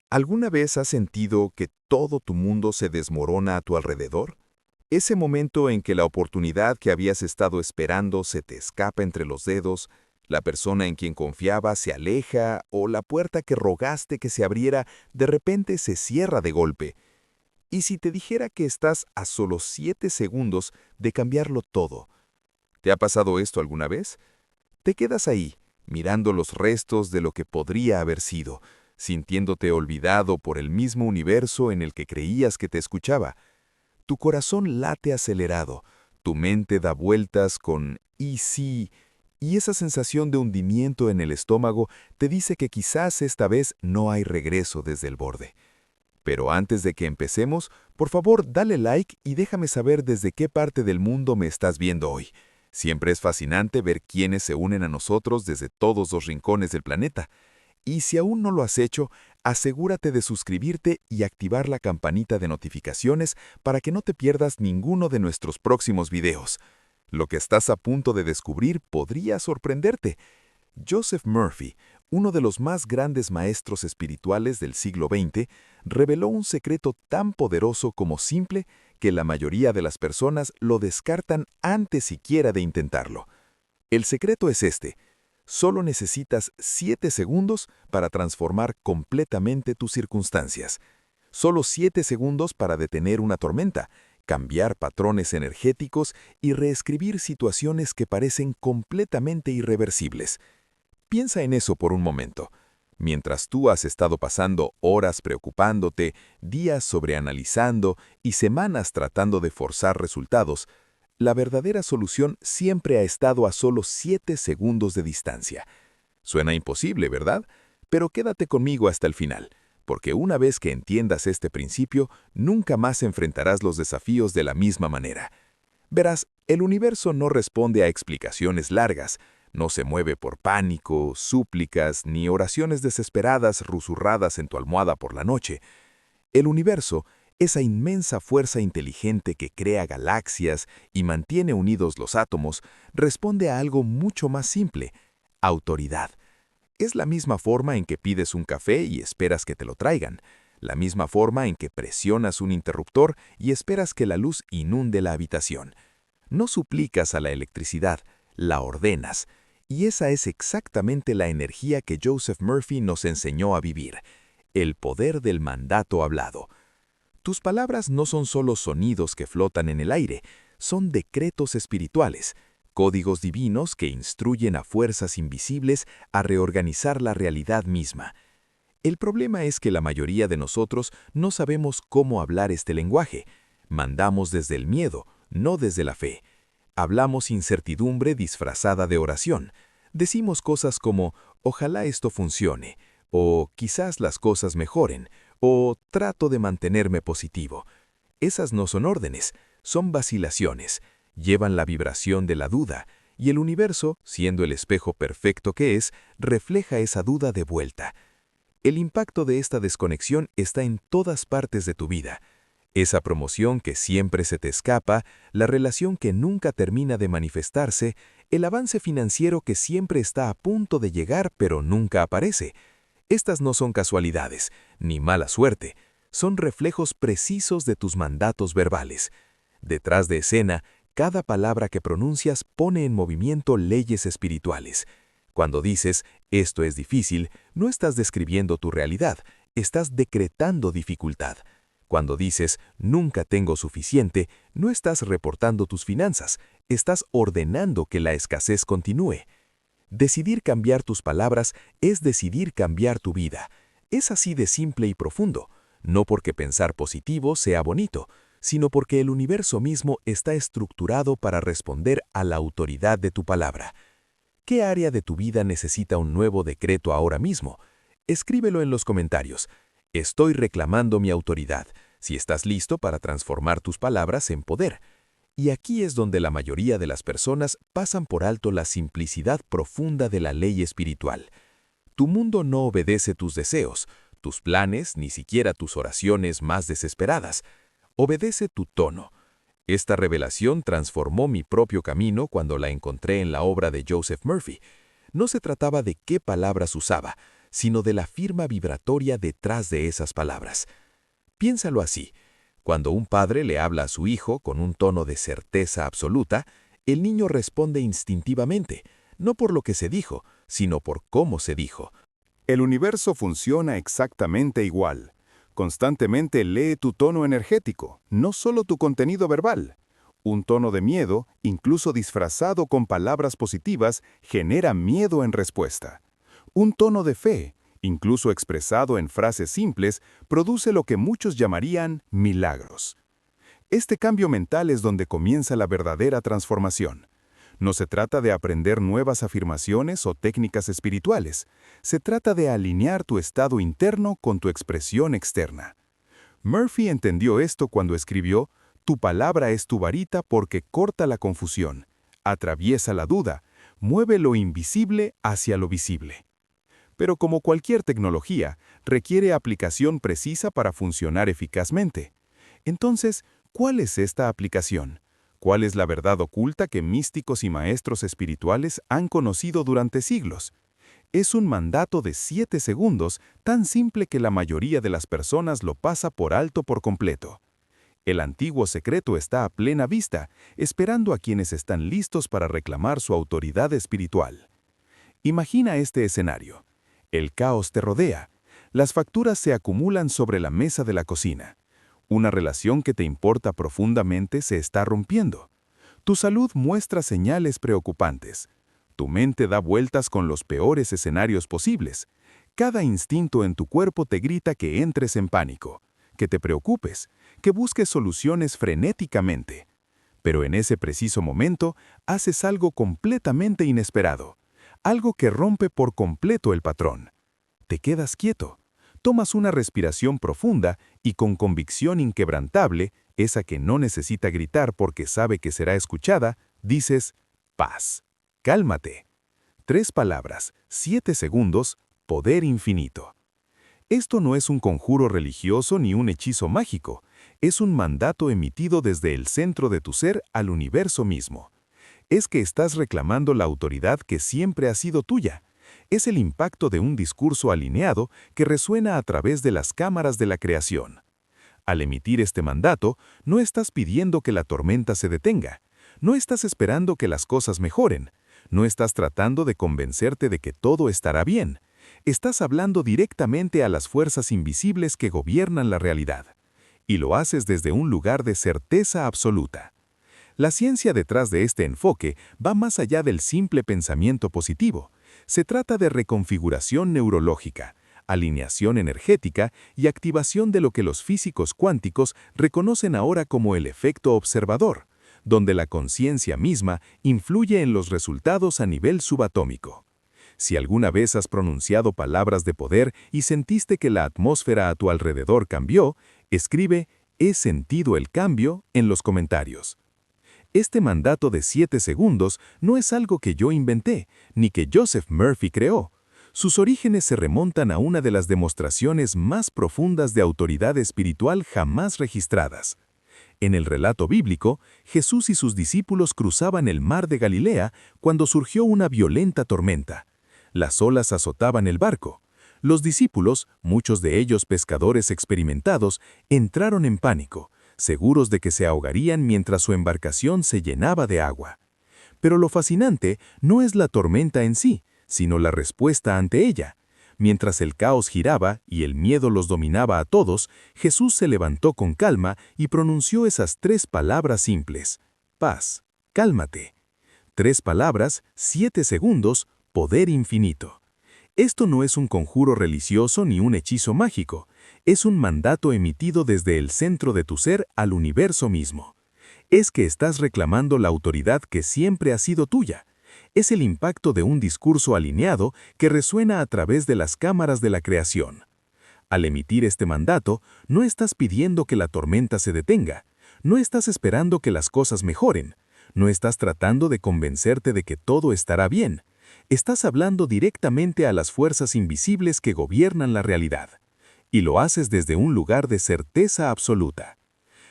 ¿Alguna vez has sentido que todo tu mundo se desmorona a tu alrededor? Ese momento en que la oportunidad que habías estado esperando se te escapa entre los dedos, la persona en quien confiabas se aleja o la puerta que rogaste que se abriera de repente se cierra de golpe. ¿Y si te dijera que estás a solo 7 segundos de cambiarlo todo? ¿Te ha pasado esto alguna vez? Te quedas ahí, mirando los restos de lo que podría haber sido, sintiéndote olvidado por el mismo universo en el que creías que te escuchaba. Tu corazón late acelerado, tu mente da vueltas con «y sí», y esa sensación de hundimiento en el estómago te dice que quizás esta vez no hay regreso desde el borde. Pero antes de que empecemos, por favor dale like y déjame saber desde qué parte del mundo me estás viendo hoy. Siempre es fascinante ver quiénes se unen a nosotros desde todos los rincones del planeta. Y si aún no lo has hecho, asegúrate de suscribirte y activar la campanita de notificaciones para que no te pierdas ninguno de nuestros próximos videos. Lo que estás a punto de descubrir podría sorprenderte. Joseph Murphy, uno de los más grandes maestros espirituales del siglo XX, reveló un secreto tan poderoso como simple que la mayoría de las personas lo descartan antes siquiera de intentarlo. El secreto es este: solo necesitas 7 segundos para transformar completamente tus circunstancias. Solo 7 segundos para detener una tormenta, cambiar patrones energéticos y reescribir situaciones que parecen completamente irreversibles. Piensa en eso por un momento. Mientras tú has estado pasando horas preocupándote, días sobreanalizando y semanas tratando de forzar resultados, la verdadera solución siempre ha estado a solo 7 segundos de distancia. Suena imposible, ¿verdad? Pero quédate conmigo hasta el final, porque una vez que entiendas este principio, nunca más enfrentarás los desafíos de la misma manera. Verás, el universo no responde a explicaciones largas, no se mueve por pánico, súplicas ni oraciones desesperadas susurradas en tu almohada por la noche. El universo, esa inmensa fuerza inteligente que crea galaxias y mantiene unidos los átomos, responde a algo mucho más simple: autoridad. Es la misma forma en que pides un café y esperas que te lo traigan, la misma forma en que presionas un interruptor y esperas que la luz inunde la habitación. No suplicas a la electricidad, la ordenas. Y esa es exactamente la energía que Joseph Murphy nos enseñó a vivir: el poder del mandato hablado. Tus palabras no son solo sonidos que flotan en el aire, son decretos espirituales, códigos divinos que instruyen a fuerzas invisibles a reorganizar la realidad misma. El problema es que la mayoría de nosotros no sabemos cómo hablar este lenguaje. Mandamos desde el miedo, no desde la fe. Hablamos incertidumbre disfrazada de oración. Decimos cosas como «ojalá esto funcione», o «quizás las cosas mejoren», o «trato de mantenerme positivo». Esas no son órdenes, son vacilaciones. Llevan la vibración de la duda, y el universo, siendo el espejo perfecto que es, refleja esa duda de vuelta. El impacto de esta desconexión está en todas partes de tu vida. Esa promoción que siempre se te escapa, la relación que nunca termina de manifestarse, el avance financiero que siempre está a punto de llegar pero nunca aparece. Estas no son casualidades, ni mala suerte, son reflejos precisos de tus mandatos verbales. Detrás de escena, cada palabra que pronuncias pone en movimiento leyes espirituales. Cuando dices «esto es difícil», no estás describiendo tu realidad, estás decretando dificultad. Cuando dices «nunca tengo suficiente», no estás reportando tus finanzas, estás ordenando que la escasez continúe. Decidir cambiar tus palabras es decidir cambiar tu vida. Es así de simple y profundo, no porque pensar positivo sea bonito, sino porque el universo mismo está estructurado para responder a la autoridad de tu palabra. ¿Qué área de tu vida necesita un nuevo decreto ahora mismo? Escríbelo en los comentarios. Estoy reclamando mi autoridad, si estás listo para transformar tus palabras en poder. Y aquí es donde la mayoría de las personas pasan por alto la simplicidad profunda de la ley espiritual. Tu mundo no obedece tus deseos, tus planes, ni siquiera tus oraciones más desesperadas. Obedece tu tono. Esta revelación transformó mi propio camino cuando la encontré en la obra de Joseph Murphy. No se trataba de qué palabras usaba, sino de la firma vibratoria detrás de esas palabras. Piénsalo así. Cuando un padre le habla a su hijo con un tono de certeza absoluta, el niño responde instintivamente, no por lo que se dijo, sino por cómo se dijo. El universo funciona exactamente igual. Constantemente lee tu tono energético, no solo tu contenido verbal. Un tono de miedo, incluso disfrazado con palabras positivas, genera miedo en respuesta. Un tono de fe, incluso expresado en frases simples, produce lo que muchos llamarían milagros. Este cambio mental es donde comienza la verdadera transformación. No se trata de aprender nuevas afirmaciones o técnicas espirituales. Se trata de alinear tu estado interno con tu expresión externa. Murphy entendió esto cuando escribió: «Tu palabra es tu varita porque corta la confusión, atraviesa la duda, mueve lo invisible hacia lo visible». Pero como cualquier tecnología, requiere aplicación precisa para funcionar eficazmente. Entonces, ¿cuál es esta aplicación? ¿Cuál es la verdad oculta que místicos y maestros espirituales han conocido durante siglos? Es un mandato de 7 segundos, tan simple que la mayoría de las personas lo pasa por alto por completo. El antiguo secreto está a plena vista, esperando a quienes están listos para reclamar su autoridad espiritual. Imagina este escenario. El caos te rodea. Las facturas se acumulan sobre la mesa de la cocina. Una relación que te importa profundamente se está rompiendo. Tu salud muestra señales preocupantes. Tu mente da vueltas con los peores escenarios posibles. Cada instinto en tu cuerpo te grita que entres en pánico, que te preocupes, que busques soluciones frenéticamente. Pero en ese preciso momento, haces algo completamente inesperado. Algo que rompe por completo el patrón. Te quedas quieto. Tomas una respiración profunda y con convicción inquebrantable, esa que no necesita gritar porque sabe que será escuchada, dices: paz, cálmate. 3 palabras, 7 segundos, poder infinito. Esto no es un conjuro religioso ni un hechizo mágico, es un mandato emitido desde el centro de tu ser al universo mismo. Es que estás reclamando la autoridad que siempre ha sido tuya. Es el impacto de un discurso alineado que resuena a través de las cámaras de la creación. Al emitir este mandato, no estás pidiendo que la tormenta se detenga. No estás esperando que las cosas mejoren. No estás tratando de convencerte de que todo estará bien. Estás hablando directamente a las fuerzas invisibles que gobiernan la realidad. Y lo haces desde un lugar de certeza absoluta. La ciencia detrás de este enfoque va más allá del simple pensamiento positivo. Se trata de reconfiguración neurológica, alineación energética y activación de lo que los físicos cuánticos reconocen ahora como el efecto observador, donde la conciencia misma influye en los resultados a nivel subatómico. Si alguna vez has pronunciado palabras de poder y sentiste que la atmósfera a tu alrededor cambió, escribe «He sentido el cambio» en los comentarios. Este mandato de 7 segundos no es algo que yo inventé, ni que Joseph Murphy creó. Sus orígenes se remontan a una de las demostraciones más profundas de autoridad espiritual jamás registradas. En el relato bíblico, Jesús y sus discípulos cruzaban el mar de Galilea cuando surgió una violenta tormenta. Las olas azotaban el barco. Los discípulos, muchos de ellos pescadores experimentados, entraron en pánico, seguros de que se ahogarían mientras su embarcación se llenaba de agua. Pero lo fascinante no es la tormenta en sí, sino la respuesta ante ella. Mientras el caos giraba y el miedo los dominaba a todos, Jesús se levantó con calma y pronunció esas 3 palabras simples: paz, cálmate. 3 palabras, 7 segundos, poder infinito. Esto no es un conjuro religioso ni un hechizo mágico, es un mandato emitido desde el centro de tu ser al universo mismo. Es que estás reclamando la autoridad que siempre ha sido tuya. Es el impacto de un discurso alineado que resuena a través de las cámaras de la creación. Al emitir este mandato, no estás pidiendo que la tormenta se detenga, no estás esperando que las cosas mejoren, no estás tratando de convencerte de que todo estará bien. Estás hablando directamente a las fuerzas invisibles que gobiernan la realidad. Y lo haces desde un lugar de certeza absoluta.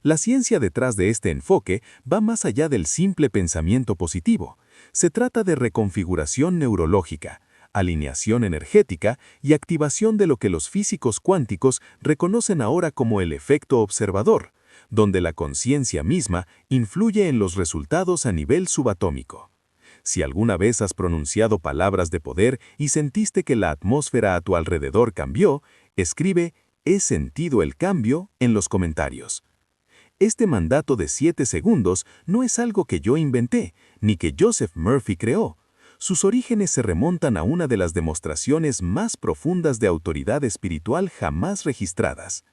La ciencia detrás de este enfoque va más allá del simple pensamiento positivo. Se trata de reconfiguración neurológica, alineación energética y activación de lo que los físicos cuánticos reconocen ahora como el efecto observador, donde la conciencia misma influye en los resultados a nivel subatómico. Si alguna vez has pronunciado palabras de poder y sentiste que la atmósfera a tu alrededor cambió, escribe «He sentido el cambio» en los comentarios. Este mandato de 7 segundos no es algo que yo inventé, ni que Joseph Murphy creó. Sus orígenes se remontan a una de las demostraciones más profundas de autoridad espiritual jamás registradas.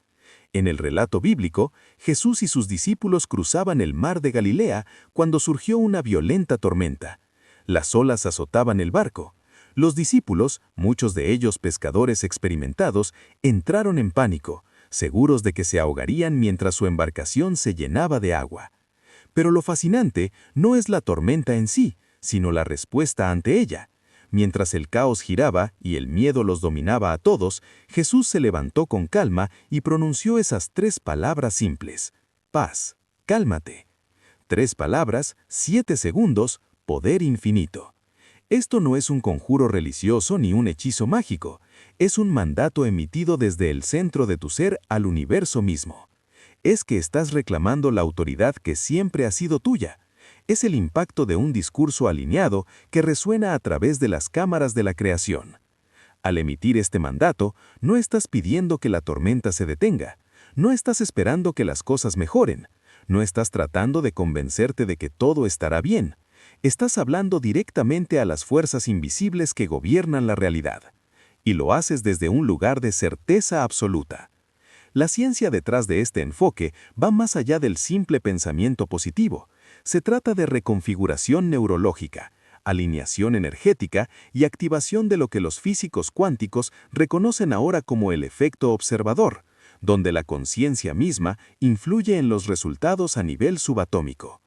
En el relato bíblico, Jesús y sus discípulos cruzaban el mar de Galilea cuando surgió una violenta tormenta. Las olas azotaban el barco. Los discípulos, muchos de ellos pescadores experimentados, entraron en pánico, seguros de que se ahogarían mientras su embarcación se llenaba de agua. Pero lo fascinante no es la tormenta en sí, sino la respuesta ante ella. Mientras el caos giraba y el miedo los dominaba a todos, Jesús se levantó con calma y pronunció esas 3 palabras simples: paz, cálmate. 3 palabras, 7 segundos, poder infinito. Esto no es un conjuro religioso ni un hechizo mágico, es un mandato emitido desde el centro de tu ser al universo mismo. Es que estás reclamando la autoridad que siempre ha sido tuya. Es el impacto de un discurso alineado que resuena a través de las cámaras de la creación. Al emitir este mandato, no estás pidiendo que la tormenta se detenga, no estás esperando que las cosas mejoren, no estás tratando de convencerte de que todo estará bien. Estás hablando directamente a las fuerzas invisibles que gobiernan la realidad. Y lo haces desde un lugar de certeza absoluta. La ciencia detrás de este enfoque va más allá del simple pensamiento positivo. Se trata de reconfiguración neurológica, alineación energética y activación de lo que los físicos cuánticos reconocen ahora como el efecto observador, donde la conciencia misma influye en los resultados a nivel subatómico.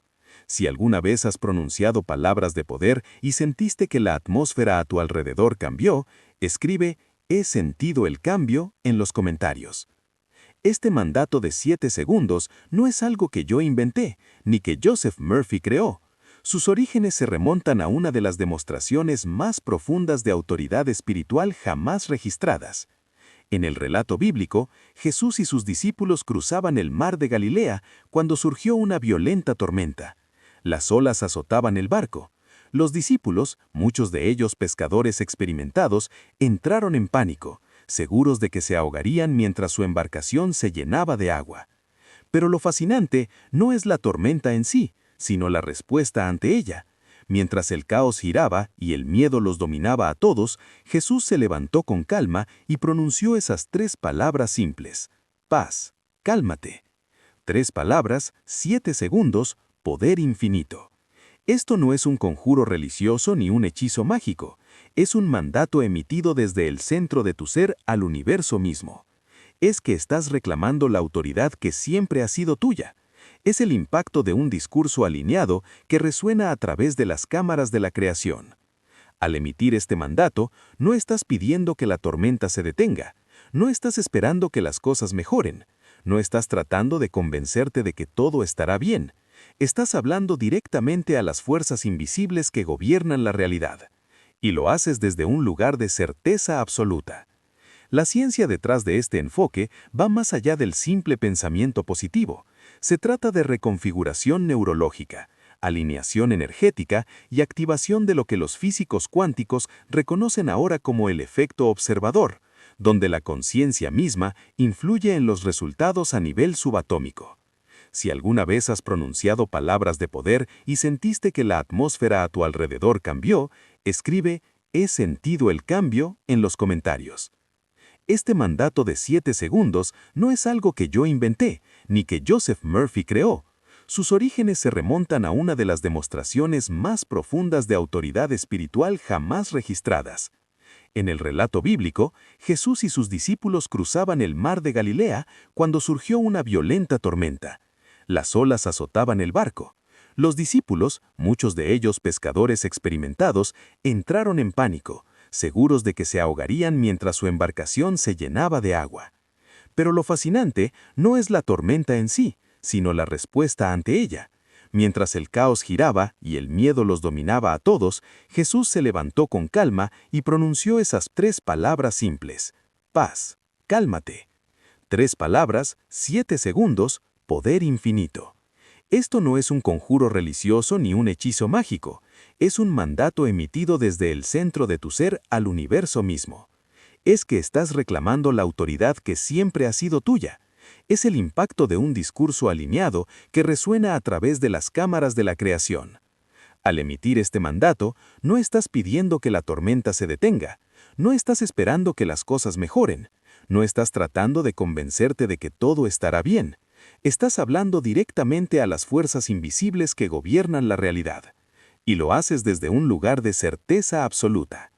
Si alguna vez has pronunciado palabras de poder y sentiste que la atmósfera a tu alrededor cambió, escribe «He sentido el cambio» en los comentarios. Este mandato de 7 segundos no es algo que yo inventé, ni que Joseph Murphy creó. Sus orígenes se remontan a una de las demostraciones más profundas de autoridad espiritual jamás registradas. En el relato bíblico, Jesús y sus discípulos cruzaban el mar de Galilea cuando surgió una violenta tormenta. Las olas azotaban el barco. Los discípulos, muchos de ellos pescadores experimentados, entraron en pánico, seguros de que se ahogarían mientras su embarcación se llenaba de agua. Pero lo fascinante no es la tormenta en sí, sino la respuesta ante ella. Mientras el caos giraba y el miedo los dominaba a todos, Jesús se levantó con calma y pronunció esas 3 palabras simples: paz, cálmate. 3 palabras, 7 segundos, poder infinito. Esto no es un conjuro religioso ni un hechizo mágico, es un mandato emitido desde el centro de tu ser al universo mismo. Es que estás reclamando la autoridad que siempre ha sido tuya. Es el impacto de un discurso alineado que resuena a través de las cámaras de la creación. Al emitir este mandato, no estás pidiendo que la tormenta se detenga, no estás esperando que las cosas mejoren, no estás tratando de convencerte de que todo estará bien. Estás hablando directamente a las fuerzas invisibles que gobiernan la realidad. Y lo haces desde un lugar de certeza absoluta. La ciencia detrás de este enfoque va más allá del simple pensamiento positivo. Se trata de reconfiguración neurológica, alineación energética y activación de lo que los físicos cuánticos reconocen ahora como el efecto observador, donde la conciencia misma influye en los resultados a nivel subatómico. Si alguna vez has pronunciado palabras de poder y sentiste que la atmósfera a tu alrededor cambió, escribe «He sentido el cambio» en los comentarios. Este mandato de 7 segundos no es algo que yo inventé, ni que Joseph Murphy creó. Sus orígenes se remontan a una de las demostraciones más profundas de autoridad espiritual jamás registradas. En el relato bíblico, Jesús y sus discípulos cruzaban el mar de Galilea cuando surgió una violenta tormenta. Las olas azotaban el barco. Los discípulos, muchos de ellos pescadores experimentados, entraron en pánico, seguros de que se ahogarían mientras su embarcación se llenaba de agua. Pero lo fascinante no es la tormenta en sí, sino la respuesta ante ella. Mientras el caos giraba y el miedo los dominaba a todos, Jesús se levantó con calma y pronunció esas 3 palabras simples. Paz, cálmate. 3 palabras, 7 segundos, poder infinito. Esto no es un conjuro religioso ni un hechizo mágico, es un mandato emitido desde el centro de tu ser al universo mismo. Es que estás reclamando la autoridad que siempre ha sido tuya. Es el impacto de un discurso alineado que resuena a través de las cámaras de la creación. Al emitir este mandato, no estás pidiendo que la tormenta se detenga, no estás esperando que las cosas mejoren, no estás tratando de convencerte de que todo estará bien. Estás hablando directamente a las fuerzas invisibles que gobiernan la realidad. Y lo haces desde un lugar de certeza absoluta.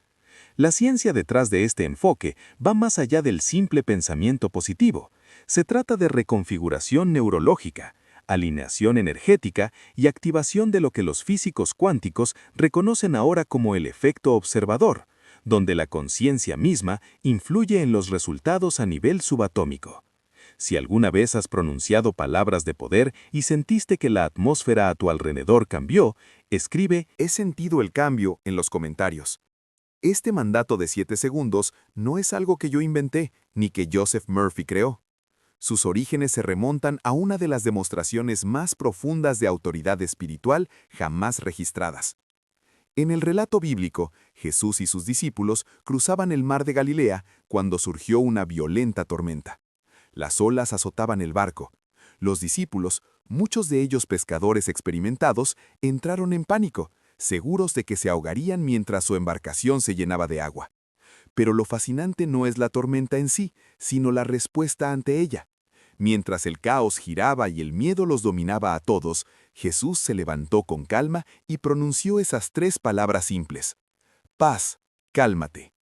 La ciencia detrás de este enfoque va más allá del simple pensamiento positivo. Se trata de reconfiguración neurológica, alineación energética y activación de lo que los físicos cuánticos reconocen ahora como el efecto observador, donde la conciencia misma influye en los resultados a nivel subatómico. Si alguna vez has pronunciado palabras de poder y sentiste que la atmósfera a tu alrededor cambió, escribe He sentido el cambio en los comentarios. Este mandato de 7 segundos no es algo que yo inventé, ni que Joseph Murphy creó. Sus orígenes se remontan a una de las demostraciones más profundas de autoridad espiritual jamás registradas. En el relato bíblico, Jesús y sus discípulos cruzaban el mar de Galilea cuando surgió una violenta tormenta. Las olas azotaban el barco. Los discípulos, muchos de ellos pescadores experimentados, entraron en pánico, seguros de que se ahogarían mientras su embarcación se llenaba de agua. Pero lo fascinante no es la tormenta en sí, sino la respuesta ante ella. Mientras el caos giraba y el miedo los dominaba a todos, Jesús se levantó con calma y pronunció esas 3 palabras simples. Paz, cálmate.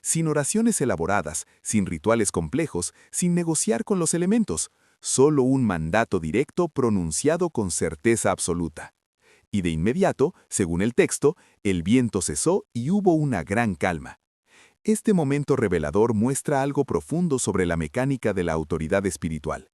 Sin oraciones elaboradas, sin rituales complejos, sin negociar con los elementos, solo un mandato directo pronunciado con certeza absoluta. Y de inmediato, según el texto, el viento cesó y hubo una gran calma. Este momento revelador muestra algo profundo sobre la mecánica de la autoridad espiritual.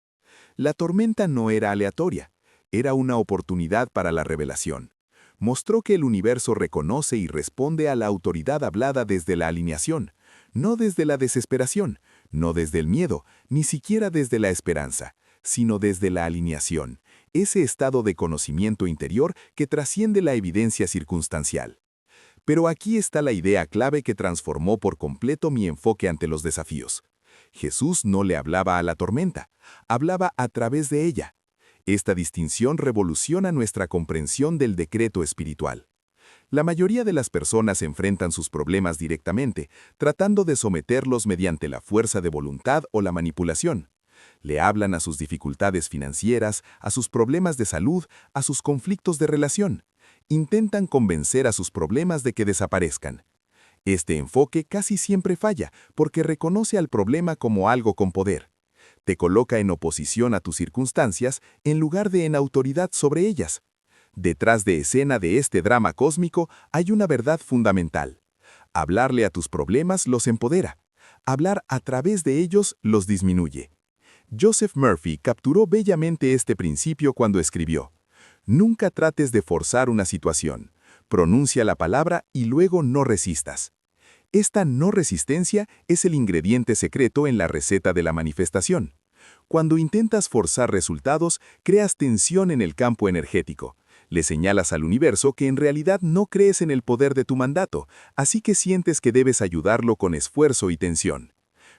La tormenta no era aleatoria, era una oportunidad para la revelación. Mostró que el universo reconoce y responde a la autoridad hablada desde la alineación, no desde la desesperación, no desde el miedo, ni siquiera desde la esperanza, sino desde la alineación, ese estado de conocimiento interior que trasciende la evidencia circunstancial. Pero aquí está la idea clave que transformó por completo mi enfoque ante los desafíos. Jesús no le hablaba a la tormenta, hablaba a través de ella. Esta distinción revoluciona nuestra comprensión del decreto espiritual. La mayoría de las personas enfrentan sus problemas directamente, tratando de someterlos mediante la fuerza de voluntad o la manipulación. Le hablan a sus dificultades financieras, a sus problemas de salud, a sus conflictos de relación. Intentan convencer a sus problemas de que desaparezcan. Este enfoque casi siempre falla porque reconoce al problema como algo con poder. Te coloca en oposición a tus circunstancias en lugar de en autoridad sobre ellas. Detrás de escena de este drama cósmico hay una verdad fundamental. Hablarle a tus problemas los empodera. Hablar a través de ellos los disminuye. Joseph Murphy capturó bellamente este principio cuando escribió: Nunca trates de forzar una situación. Pronuncia la palabra y luego no resistas. Esta no resistencia es el ingrediente secreto en la receta de la manifestación. Cuando intentas forzar resultados, creas tensión en el campo energético. Le señalas al universo que en realidad no crees en el poder de tu mandato, así que sientes que debes ayudarlo con esfuerzo y tensión.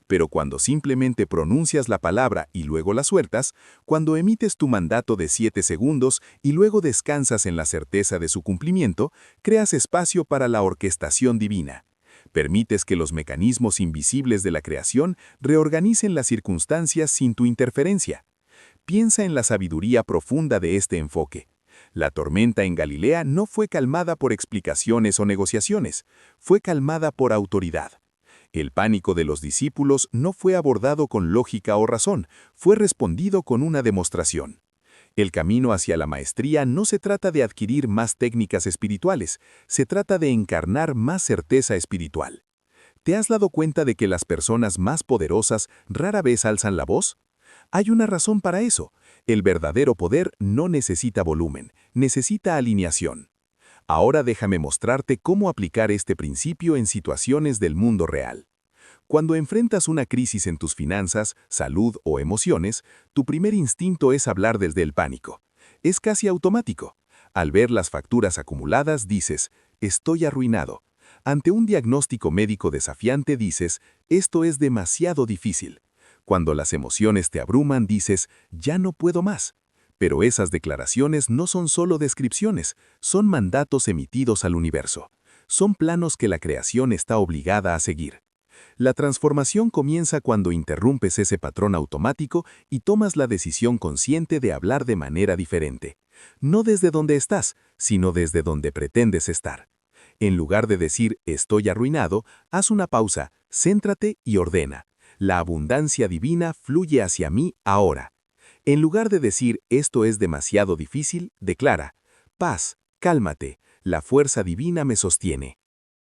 Pero cuando simplemente pronuncias la palabra y luego la sueltas, cuando emites tu mandato de 7 segundos y luego descansas en la certeza de su cumplimiento, creas espacio para la orquestación divina. Permites que los mecanismos invisibles de la creación reorganicen las circunstancias sin tu interferencia. Piensa en la sabiduría profunda de este enfoque. La tormenta en Galilea no fue calmada por explicaciones o negociaciones, fue calmada por autoridad. El pánico de los discípulos no fue abordado con lógica o razón, fue respondido con una demostración. El camino hacia la maestría no se trata de adquirir más técnicas espirituales, se trata de encarnar más certeza espiritual. ¿Te has dado cuenta de que las personas más poderosas rara vez alzan la voz? Hay una razón para eso. El verdadero poder no necesita volumen, necesita alineación. Ahora déjame mostrarte cómo aplicar este principio en situaciones del mundo real. Cuando enfrentas una crisis en tus finanzas, salud o emociones, tu primer instinto es hablar desde el pánico. Es casi automático. Al ver las facturas acumuladas dices, estoy arruinado. Ante un diagnóstico médico desafiante dices, esto es demasiado difícil. Cuando las emociones te abruman dices, ya no puedo más. Pero esas declaraciones no son solo descripciones, son mandatos emitidos al universo. Son planos que la creación está obligada a seguir. La transformación comienza cuando interrumpes ese patrón automático y tomas la decisión consciente de hablar de manera diferente. No desde donde estás, sino desde donde pretendes estar. En lugar de decir estoy arruinado, haz una pausa, céntrate y ordena. La abundancia divina fluye hacia mí ahora. En lugar de decir esto es demasiado difícil, declara paz, cálmate, la fuerza divina me sostiene.